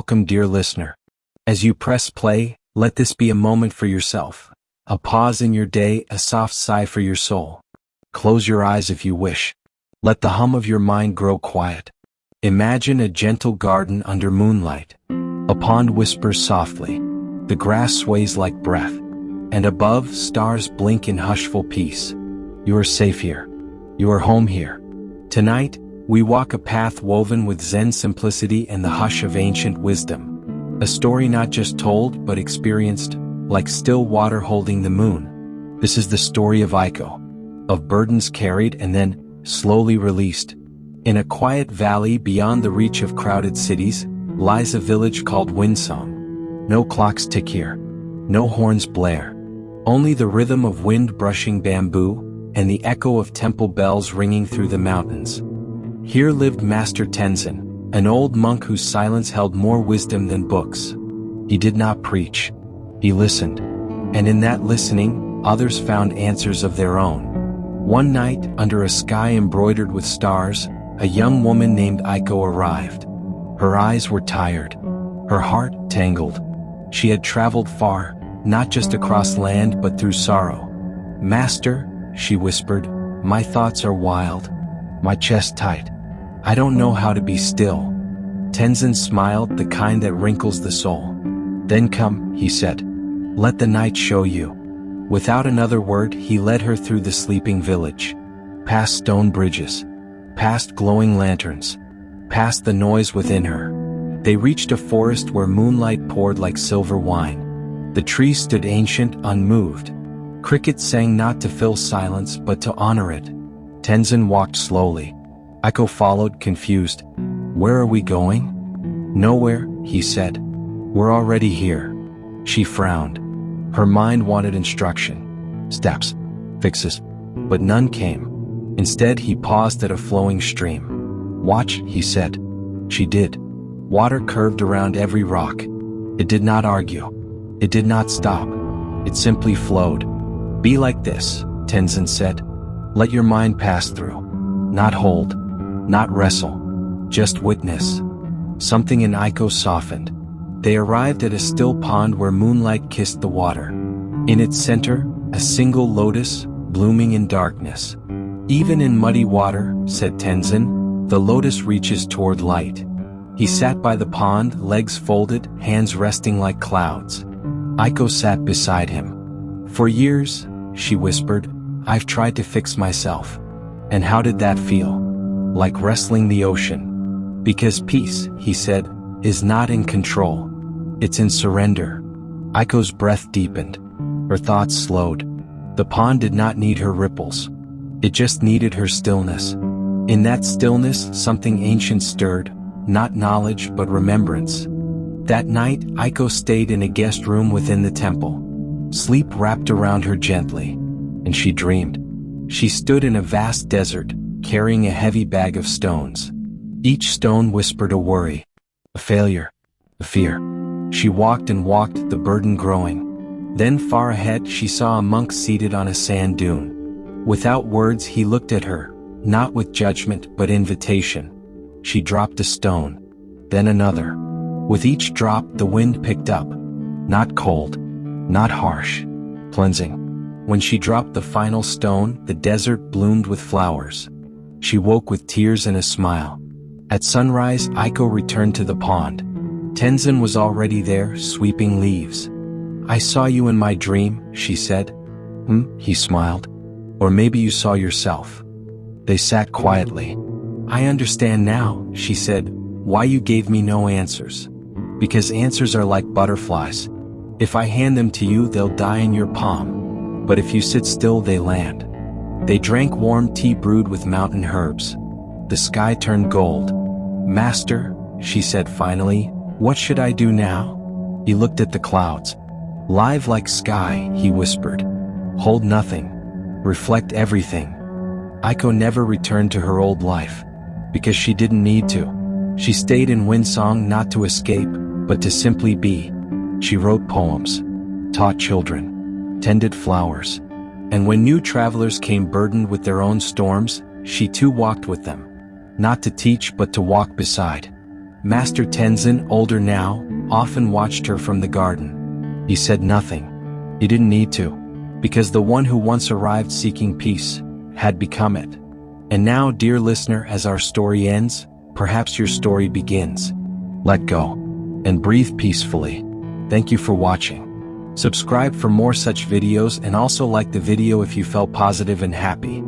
Welcome, dear listener. As you press play, let this be a moment for yourself. A pause in your day, a soft sigh for your soul. Close your eyes if you wish. Let the hum of your mind grow quiet. Imagine a gentle garden under moonlight. A pond whispers softly. The grass sways like breath. And above, stars blink in hushful peace. You are safe here. You are home here. Tonight, we walk a path woven with Zen simplicity and the hush of ancient wisdom. A story not just told but experienced, like still water holding the moon. This is the story of Aiko. Of burdens carried and then slowly released. In a quiet valley beyond the reach of crowded cities, lies a village called Windsong. No clocks tick here. No horns blare. Only the rhythm of wind brushing bamboo, and the echo of temple bells ringing through the mountains. Here lived Master Tenzin, an old monk whose silence held more wisdom than books. He did not preach. He listened. And in that listening, others found answers of their own. One night, under a sky embroidered with stars, a young woman named Aiko arrived. Her eyes were tired. Her heart tangled. She had traveled far, not just across land but through sorrow. "Master," she whispered, "my thoughts are wild. My chest tight. I don't know how to be still." Tenzin smiled, the kind that wrinkles the soul. "Then come," he said. "Let the night show you." Without another word, he led her through the sleeping village. Past stone bridges. Past glowing lanterns. Past the noise within her. They reached a forest where moonlight poured like silver wine. The trees stood ancient, unmoved. Crickets sang not to fill silence but to honor it. Tenzin walked slowly. Aiko followed, confused. "Where are we going?" "Nowhere," he said. "We're already here." She frowned. Her mind wanted instruction. Steps. Fixes. But none came. Instead, he paused at a flowing stream. "Watch," he said. She did. Water curved around every rock. It did not argue. It did not stop. It simply flowed. "Be like this," Tenzin said. "Let your mind pass through. Not hold. Not wrestle. Just witness." Something in Aiko softened. They arrived at a still pond where moonlight kissed the water. In its center, a single lotus, blooming in darkness. "Even in muddy water," said Tenzin, "the lotus reaches toward light." He sat by the pond, legs folded, hands resting like clouds. Aiko sat beside him. "For years," she whispered, "I've tried to fix myself." "And how did that feel?" "Like wrestling the ocean." "Because peace," he said, "is not in control. It's in surrender." Aiko's breath deepened. Her thoughts slowed. The pond did not need her ripples. It just needed her stillness. In that stillness, something ancient stirred, not knowledge but remembrance. That night, Aiko stayed in a guest room within the temple. Sleep wrapped around her gently. And she dreamed. She stood in a vast desert, carrying a heavy bag of stones. Each stone whispered a worry, a failure, a fear. She walked and walked, the burden growing. Then far ahead she saw a monk seated on a sand dune. Without words he looked at her, not with judgment but invitation. She dropped a stone. Then another. With each drop the wind picked up. Not cold. Not harsh. Cleansing. When she dropped the final stone, the desert bloomed with flowers. She woke with tears and a smile. At sunrise, Aiko returned to the pond. Tenzin was already there, sweeping leaves. "I saw you in my dream," she said. He smiled. "Or maybe you saw yourself." They sat quietly. "I understand now," she said, "why you gave me no answers. Because answers are like butterflies. If I hand them to you, they'll die in your palm. But if you sit still, they land." They drank warm tea brewed with mountain herbs. The sky turned gold. "Master," she said finally, "what should I do now?" He looked at the clouds. "Live like sky," he whispered. "Hold nothing. Reflect everything." Aiko never returned to her old life. Because she didn't need to. She stayed in Windsong not to escape, but to simply be. She wrote poems. Taught children. Tended flowers. And when new travelers came burdened with their own storms, she too walked with them. Not to teach but to walk beside. Master Tenzin, older now, often watched her from the garden. He said nothing. He didn't need to, because the one who once arrived seeking peace had become it. And now, dear listener, as our story ends, perhaps your story begins. Let go and breathe peacefully. Thank you for watching. Subscribe for more such videos and also like the video if you felt positive and happy.